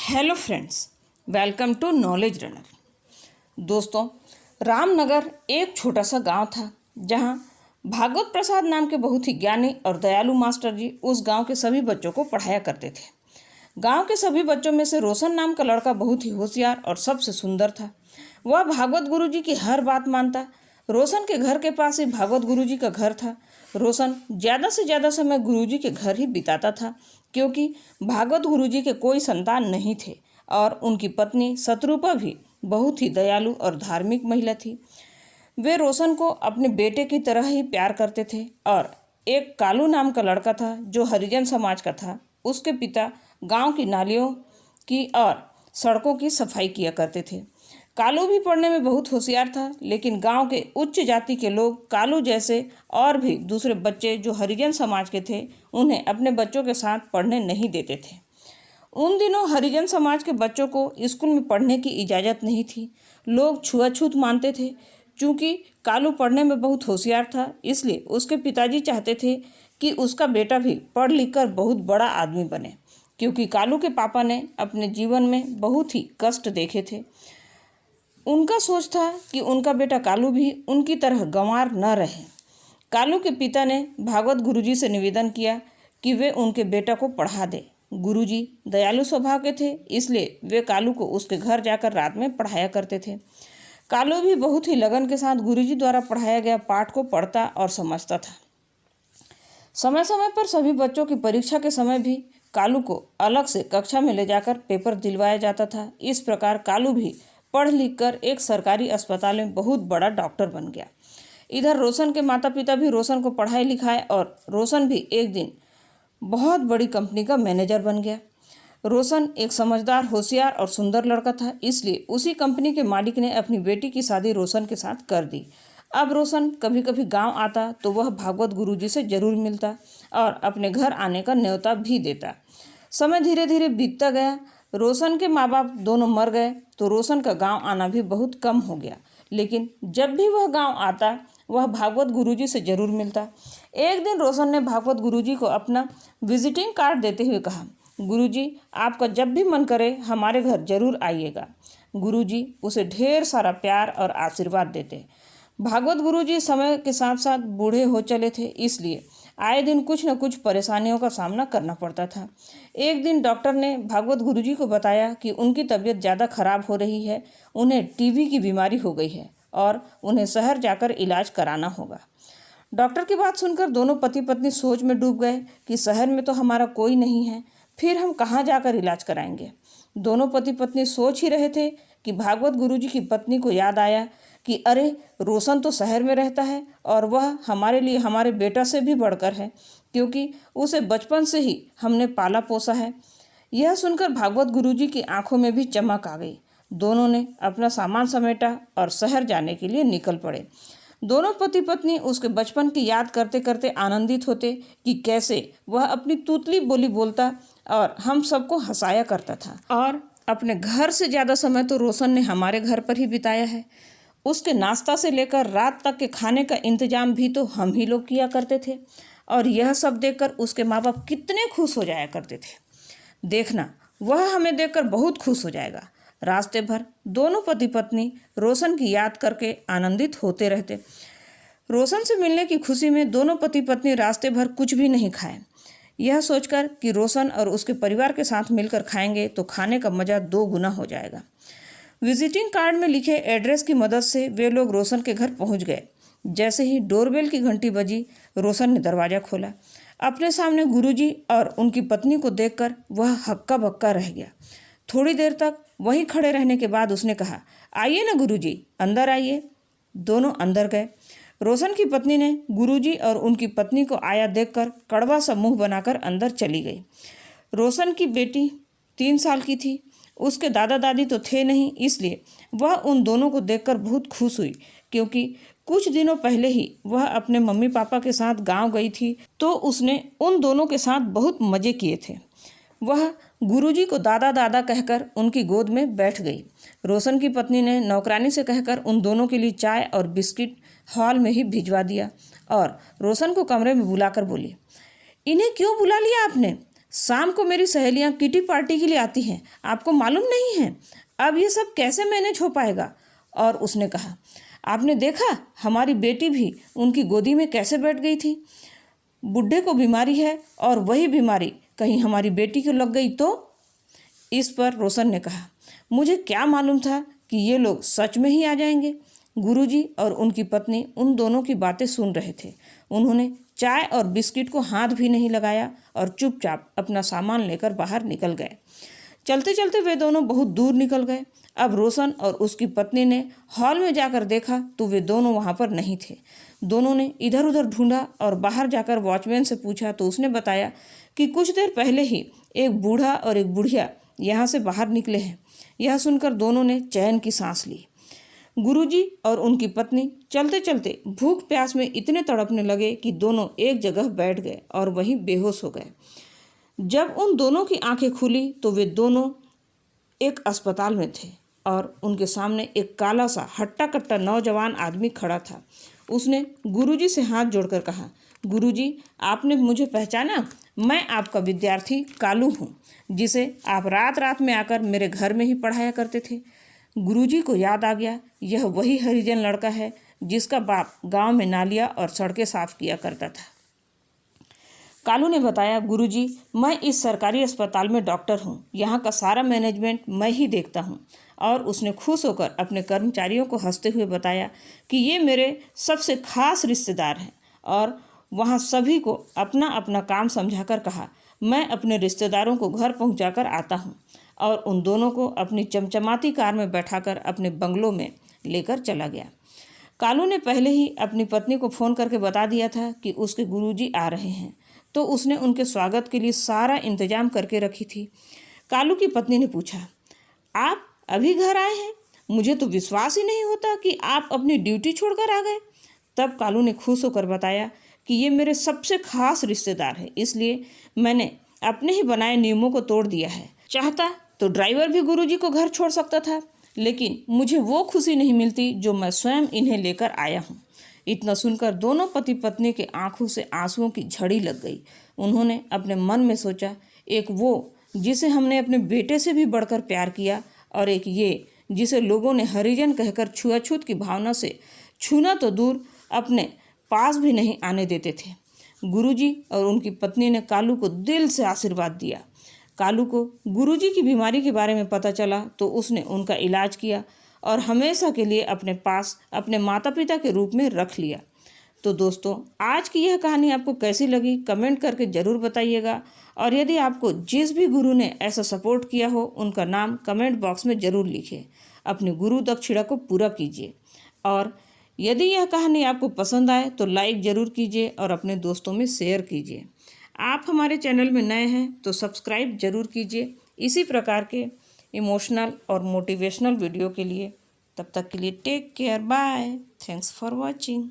Hello friends, welcome to knowledge runner. दोस्तों, रामनगर एक छोटा सा गांव था जहां भागवत प्रसाद नाम के बहुत ही ज्ञानी और दयालु मास्टर जी उस गांव के सभी बच्चों को पढ़ाया करते थे। गांव के सभी बच्चों में से रोशन नाम का लड़का बहुत ही होशियार और सबसे सुंदर था। वह भागवत गुरु जी की हर बात मानता। रोशन के घर के पास ही भागवत गुरु जी का घर था। रोशन ज़्यादा से ज़्यादा समय गुरु जी के घर ही बिताता था, क्योंकि भागवत गुरु जी के कोई संतान नहीं थे और उनकी पत्नी शत्रुपा भी बहुत ही दयालु और धार्मिक महिला थी। वे रोशन को अपने बेटे की तरह ही प्यार करते थे। और एक कालू नाम का लड़का था जो हरिजन समाज का था। उसके पिता गांव की नालियों की और सड़कों की सफाई किया करते थे। कालू भी पढ़ने में बहुत होशियार था, लेकिन गांव के उच्च जाति के लोग कालू जैसे और भी दूसरे बच्चे जो हरिजन समाज के थे उन्हें अपने बच्चों के साथ पढ़ने नहीं देते थे। उन दिनों हरिजन समाज के बच्चों को स्कूल में पढ़ने की इजाज़त नहीं थी। लोग छुआछूत मानते थे। चूँकि कालू पढ़ने में बहुत होशियार था, इसलिए उसके पिताजी चाहते थे कि उसका बेटा भी पढ़ लिख कर बहुत बड़ा आदमी बने, क्योंकि कालू के पापा ने अपने जीवन में बहुत ही कष्ट देखे थे। उनका सोच था कि उनका बेटा कालू भी उनकी तरह गंवार न रहे। कालू के पिता ने भागवत गुरुजी से निवेदन किया कि वे उनके बेटा को पढ़ा दें। गुरुजी दयालु स्वभाव के थे, इसलिए वे कालू को उसके घर जाकर रात में पढ़ाया करते थे। कालू भी बहुत ही लगन के साथ गुरुजी द्वारा पढ़ाया गया पाठ को पढ़ता और समझता था। समय समय पर सभी बच्चों की परीक्षा के समय भी कालू को अलग से कक्षा में ले जाकर पेपर दिलवाया जाता था। इस प्रकार कालू भी पढ़ लिख कर एक सरकारी अस्पताल में बहुत बड़ा डॉक्टर बन गया। इधर रोशन के माता पिता भी रोशन को पढ़ाए लिखाए और रोशन भी एक दिन बहुत बड़ी कंपनी का मैनेजर बन गया। रोशन एक समझदार, होशियार और सुंदर लड़का था, इसलिए उसी कंपनी के मालिक ने अपनी बेटी की शादी रोशन के साथ कर दी। अब रोशन कभी कभी गांव आता तो वह भागवत गुरुजी से जरूर मिलता और अपने घर आने का न्योता भी देता। समय धीरे धीरे बीतता गया। रोशन के माँ बाप दोनों मर गए तो रोशन का गांव आना भी बहुत कम हो गया, लेकिन जब भी वह गांव आता वह भागवत गुरुजी से जरूर मिलता। एक दिन रोशन ने भागवत गुरुजी को अपना विजिटिंग कार्ड देते हुए कहा, गुरुजी, आपका जब भी मन करे हमारे घर जरूर आइएगा। गुरुजी उसे ढेर सारा प्यार और आशीर्वाद देते। भागवत गुरुजी समय के साथ साथ बूढ़े हो चले थे, इसलिए आए दिन कुछ न कुछ परेशानियों का सामना करना पड़ता था। एक दिन डॉक्टर ने भागवत गुरुजी को बताया कि उनकी तबीयत ज़्यादा खराब हो रही है, उन्हें टीबी की बीमारी हो गई है और उन्हें शहर जाकर इलाज कराना होगा। डॉक्टर की बात सुनकर दोनों पति पत्नी सोच में डूब गए कि शहर में तो हमारा कोई नहीं है, फिर हम कहाँ जाकर इलाज कराएंगे। दोनों पति पत्नी सोच ही रहे थे कि भागवत गुरुजी की पत्नी को याद आया कि अरे, रोशन तो शहर में रहता है और वह हमारे लिए हमारे बेटा से भी बढ़कर है, क्योंकि उसे बचपन से ही हमने पाला पोसा है। यह सुनकर भागवत गुरुजी की आंखों में भी चमक आ गई। दोनों ने अपना सामान समेटा और शहर जाने के लिए निकल पड़े। दोनों पति पत्नी उसके बचपन की याद करते करते आनंदित होते कि कैसे वह अपनी तूतली बोली बोलता और हम सबको हंसाया करता था। और अपने घर से ज़्यादा समय तो रोशन ने हमारे घर पर ही बिताया है। उसके नाश्ता से लेकर रात तक के खाने का इंतजाम भी तो हम ही लोग किया करते थे। और यह सब देखकर उसके माँ बाप कितने खुश हो जाया करते थे। देखना, वह हमें देखकर बहुत खुश हो जाएगा। रास्ते भर दोनों पति पत्नी रोशन की याद करके आनंदित होते रहते। रोशन से मिलने की खुशी में दोनों पति पत्नी रास्ते भर कुछ भी नहीं खाए, यह सोचकर कि रोशन और उसके परिवार के साथ मिलकर खाएंगे तो खाने का मज़ा 2 गुना हो जाएगा। विजिटिंग कार्ड में लिखे एड्रेस की मदद से वे लोग रोशन के घर पहुंच गए। जैसे ही डोरबेल की घंटी बजी, रोशन ने दरवाज़ा खोला। अपने सामने गुरुजी और उनकी पत्नी को देखकर वह हक्का बक्का रह गया। थोड़ी देर तक वहीं खड़े रहने के बाद उसने कहा, आइए ना गुरुजी, अंदर आइए। दोनों अंदर गए। रोशन की पत्नी ने गुरुजी और उनकी पत्नी को आया देखकर कड़वा सा मुंह बनाकर अंदर चली गई। रोशन की बेटी 3 साल की थी। उसके दादा दादी तो थे नहीं, इसलिए वह उन दोनों को देखकर बहुत खुश हुई, क्योंकि कुछ दिनों पहले ही वह अपने मम्मी पापा के साथ गांव गई थी तो उसने उन दोनों के साथ बहुत मज़े किए थे। वह गुरुजी को दादा दादा कहकर उनकी गोद में बैठ गई। रोशन की पत्नी ने नौकरानी से कहकर उन दोनों के लिए चाय और बिस्किट हॉल में ही भिजवा दिया और रोशन को कमरे में बुलाकर बोली, इन्हें क्यों बुला लिया आपने? शाम को मेरी सहेलियां किटी पार्टी के लिए आती हैं, आपको मालूम नहीं है? अब ये सब कैसे मैनेज हो पाएगा? और उसने कहा, आपने देखा हमारी बेटी भी उनकी गोदी में कैसे बैठ गई थी। बुढ़े को बीमारी है और वही बीमारी कहीं हमारी बेटी को लग गई तो? इस पर रोशन ने कहा, मुझे क्या मालूम था कि ये लोग सच में ही आ जाएंगे। गुरुजी और उनकी पत्नी उन दोनों की बातें सुन रहे थे। उन्होंने चाय और बिस्किट को हाथ भी नहीं लगाया और चुपचाप अपना सामान लेकर बाहर निकल गए। चलते चलते वे दोनों बहुत दूर निकल गए। अब रोशन और उसकी पत्नी ने हॉल में जाकर देखा तो वे दोनों वहाँ पर नहीं थे। दोनों ने इधर उधर ढूंढा और बाहर जाकर वॉचमैन से पूछा तो उसने बताया कि कुछ देर पहले ही एक बूढ़ा और एक बुढ़िया यहाँ से बाहर निकले हैं। यह सुनकर दोनों ने चैन की सांस ली। गुरुजी और उनकी पत्नी चलते चलते भूख प्यास में इतने तड़पने लगे कि दोनों एक जगह बैठ गए और वहीं बेहोश हो गए। जब उन दोनों की आंखें खुली तो वे दोनों एक अस्पताल में थे और उनके सामने एक काला सा हट्टा कट्टा नौजवान आदमी खड़ा था। उसने गुरुजी से हाथ जोड़कर कहा, गुरुजी, आपने मुझे पहचाना? मैं आपका विद्यार्थी कालू हूँ, जिसे आप रात रात में आकर मेरे घर में ही पढ़ाया करते थे। गुरुजी को याद आ गया, यह वही हरिजन लड़का है जिसका बाप गांव में नालियाँ और सड़कें साफ किया करता था। कालू ने बताया, गुरुजी, मैं इस सरकारी अस्पताल में डॉक्टर हूँ। यहाँ का सारा मैनेजमेंट मैं ही देखता हूँ। और उसने खुश होकर अपने कर्मचारियों को हंसते हुए बताया कि ये मेरे सबसे खास रिश्तेदार हैं। और वहाँ सभी को अपना अपना काम समझाकर कहा, मैं अपने रिश्तेदारों को घर पहुँचाकर आता हूँ। और उन दोनों को अपनी चमचमाती कार में बैठाकर अपने बंगलों में लेकर चला गया। कालू ने पहले ही अपनी पत्नी को फ़ोन करके बता दिया था कि उसके गुरुजी आ रहे हैं, तो उसने उनके स्वागत के लिए सारा इंतजाम करके रखी थी। कालू की पत्नी ने पूछा, आप अभी घर आए हैं? मुझे तो विश्वास ही नहीं होता कि आप अपनी ड्यूटी छोड़कर आ गए। तब कालू ने खुश होकर बताया कि ये मेरे सबसे खास रिश्तेदार हैं, इसलिए मैंने अपने ही बनाए नियमों को तोड़ दिया है। चाहता तो ड्राइवर भी गुरुजी को घर छोड़ सकता था, लेकिन मुझे वो खुशी नहीं मिलती जो मैं स्वयं इन्हें लेकर आया हूँ। इतना सुनकर दोनों पति पत्नी के आंखों से आंसुओं की झड़ी लग गई। उन्होंने अपने मन में सोचा, एक वो जिसे हमने अपने बेटे से भी बढ़कर प्यार किया और एक ये जिसे लोगों ने हरिजन कहकर छुआछूत की भावना से छूना तो दूर अपने पास भी नहीं आने देते थे। गुरुजी और उनकी पत्नी ने कालू को दिल से आशीर्वाद दिया। कालू को गुरुजी की बीमारी के बारे में पता चला तो उसने उनका इलाज किया और हमेशा के लिए अपने पास अपने माता पिता के रूप में रख लिया। तो दोस्तों, आज की यह कहानी आपको कैसी लगी कमेंट करके ज़रूर बताइएगा। और यदि आपको जिस भी गुरु ने ऐसा सपोर्ट किया हो उनका नाम कमेंट बॉक्स में ज़रूर लिखिए। अपनी गुरु दक्षिणा को पूरा कीजिए। और यदि यह कहानी आपको पसंद आए तो लाइक ज़रूर कीजिए और अपने दोस्तों में शेयर कीजिए। आप हमारे चैनल में नए हैं तो सब्सक्राइब ज़रूर कीजिए इसी प्रकार के इमोशनल और मोटिवेशनल वीडियो के लिए। तब तक के लिए take care, bye, thanks for watching.